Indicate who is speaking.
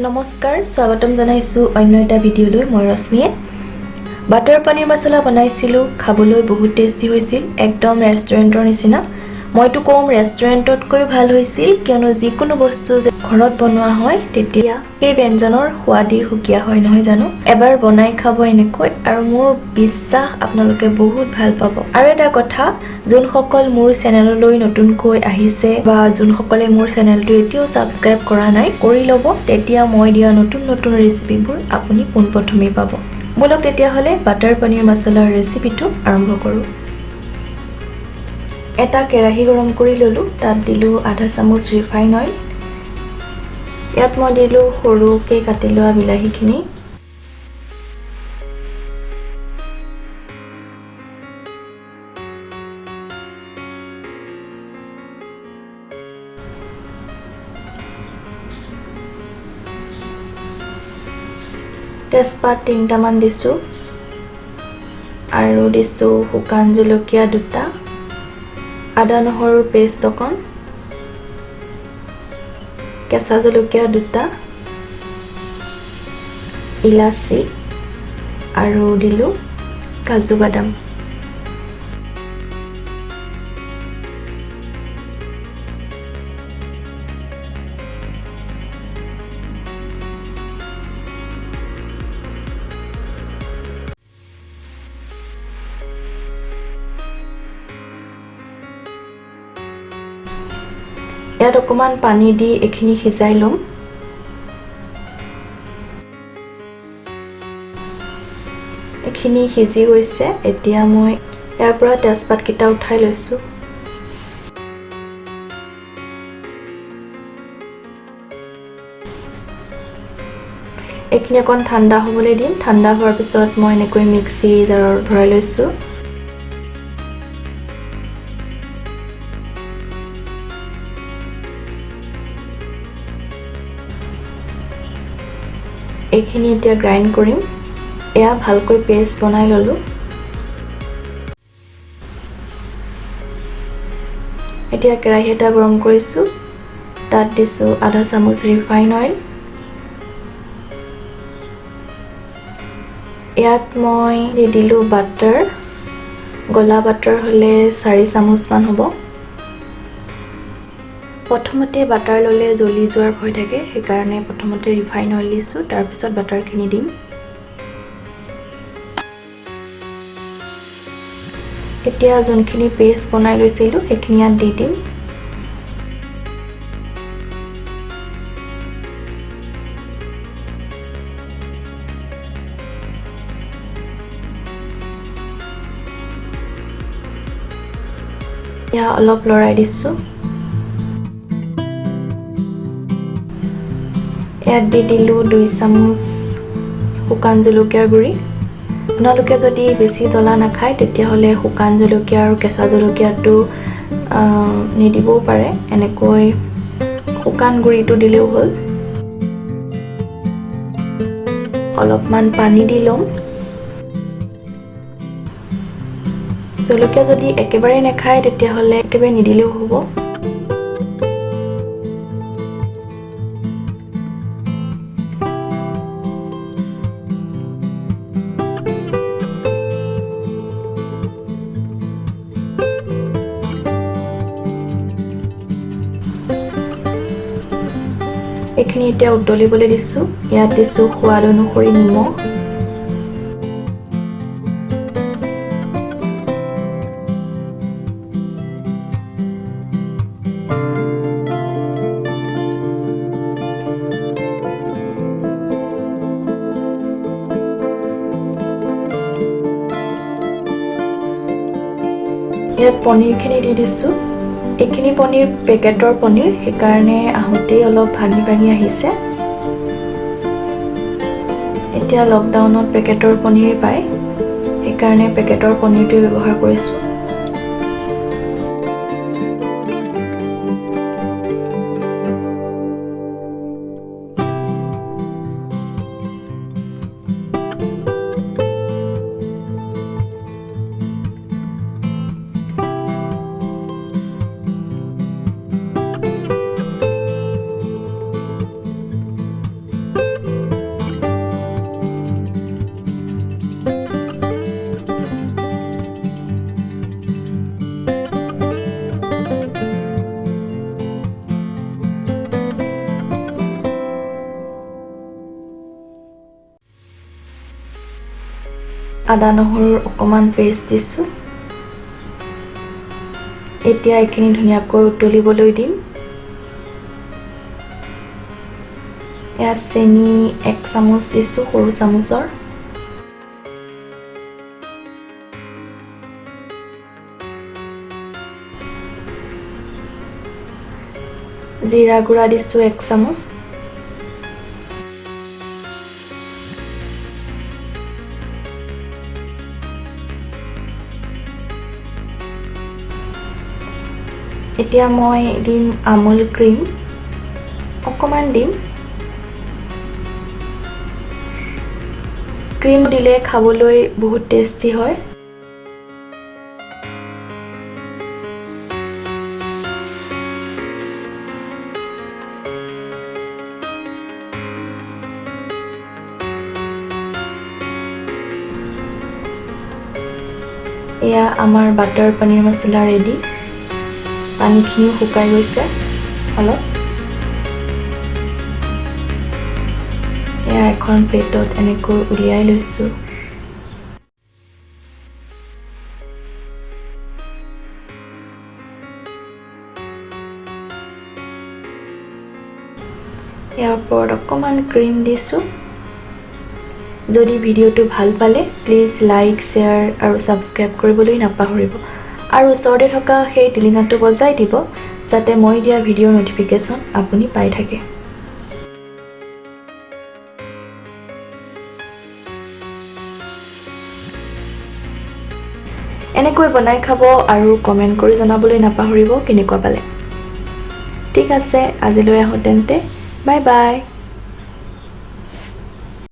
Speaker 1: নমস্কাৰ স্বাগতম জনাইছো অন্য এটা ভিডিঅ'লৈ মই ৰশ্মিয়ে বাটাৰ পনীৰ মছলা বনাইছিলো খাবলৈ বহুত টেষ্টি হৈছিল একদম ৰেষ্টুৰেণ্টৰ নিচিনা মইতো কম ৰেষ্টুৰেণ্টতকৈ ভাল হৈছিল কিয়নো যিকোনো বস্তু যে ঘৰত বনোৱা হয় তেতিয়া এই ব্যঞ্জনৰ সোৱাদই সুকীয়া হয় নহয় জানো এবাৰ বনাই খাব এনেকৈ আৰু মোৰ বিশ্বাস আপোনালোকে বহুত ভাল পাব আৰু এটা কথা যোনসকল মোৰ চেনেললৈ নতুনকৈ আহিছে বা যোনসকলে মোৰ চেনেলটো এতিয়াও সাবস্ক্ৰাইব কৰা নাই কৰি ল'ব তেতিয়া মই দিয়া নতুন নতুন ৰেচিপিবোৰ আপুনি পোনপ্ৰথমে পাব বলক তেতিয়া হলে বাটাৰ পনীৰ মছলাৰ ৰেচিপিটো আৰম্ভ কৰো এটা কেৰাহী গৰম কৰি ললো তাত দিলো আধা চামুচ ৰিফাইন অইল ইয়াত মই দিলো সৰুকৈ কাটি লোৱা বিলাহীখিনি তেজপাত 3টা মান দিছো আৰু দিছো শুকান জলকীয়া 2টা আদা নহৰুৰ পেষ্ট অকণ কেঁচা জলকীয়া 2টা ইলাচি আৰু দিলো কাজু বাদাম ইয়াত অকমান পানী দি এখিনি সিজাই লম এখিনি সিজি গৈছে এতিয়া মই ইয়াৰ পৰা তেজপাত কিটা উঠাই লৈছো এখিনি অকন ঠাণ্ডা হ'বলৈ দিম ঠাণ্ডা হোৱাৰ পিছত মই এনেকৈ মিক্সি জাৰত ভৰাই লৈছো এইখিনি এতিয়া গ্ৰাইন্ড কৰিম এয়া ভালকৈ পেষ্ট বনাই ললো এতিয়া কেৰাহী এটা গৰম কৰিছো তাত দিছো আধা চামুচ ৰিফাইন অইল ইয়াত মই দিলো বাটাৰ গলা বাটাৰ হলে 4 চামুচ মান হ'ব প্ৰথমতে বাটাৰ ললে জ্বলি যোৱাৰ ভয় থাকে সেইকাৰণে প্ৰথমতে ৰিফাইন অইল দিছো তাৰ পিছত বাটাৰখিনি দিম এতিয়া যোনখিনি পেষ্ট বনাই লৈছিলো সেইখিনি ইয়াত দি দিম এতিয়া অলপ লৰাই দিছো ইয়াত দি দিলো 2 চামুচ শুকান জলকীয়াৰ গুড়ি আপোনালোকে যদি বেছি জ্বলা নাখায় তেতিয়া হলে শুকান জলকীয়া আৰু কেঁচা জলকীয়াটো নিদিবও পাৰে এনেকৈ শুকান গুড়িটো দিলেও হ'ল অলপমান পানী দি লম জলকীয়া যদি একেবাৰে নাখায় তেতিয়া হলে একেবাৰে নিদিলেও হ'ব এখিনি এতিয়া উতলিবলৈ দিছো ইয়াত দিছো সোৱাদ অনুসৰি নিমখ ইয়াত পনীৰখিনি দি দিছো এখিনি পনীৰ পেকেটৰ পনীৰ সেইকাৰণে আহোতে অলপ ভাঙি ভাঙি আহিছে এতিয়া লকডাউনত পেকেটৰ পনীৰ পায় সেইকাৰণে পেকেটৰ পনীৰটো ব্যৱহাৰ কৰিছো আদা নহৰুৰ অকমান পেষ্ট দিছোঁ এতিয়া এইখিনি ধুনীয়াকৈ উতলিবলৈ দিম ইয়াত চেনি 1 চামুচ দিছোঁ সৰু চামুচৰ জিৰা গুড়া দিছোঁ 1 চামুচ এতিয়া মই দিম আমুল ক্ৰীম অকমান দিম ক্ৰীম দিলে খাবলৈ বহুত টেষ্টি হয় এয়া আমাৰ বাটাৰ পনীৰ মছলা ৰেডি পানীখিনি শুকাই গৈছে অলপ এয়া এখন প্লেটত এনেকৈ উলিয়াই লৈছোঁ ইয়াৰ ওপৰত অকমান ক্ৰীম দিছোঁ যদি ভিডিঅ'টো ভাল পালে প্লিজ লাইক শ্বেয়াৰ আৰু সাবস্ক্ৰাইব কৰিবলৈ নাপাহৰিব আৰু ওচৰতে থকা সেই টিলিঙাটো বজাই দিব যাতে মই দিয়া ভিডিঅ'ৰ নটিফিকেশ্যন আপুনি পাই থাকে এনেকৈ বনাই খাব আৰু কমেন্ট কৰি জনাবলৈ নাপাহৰিব কেনেকুৱা পালে ঠিক আছে আজিলৈ আহো তেন্তে বাই বাই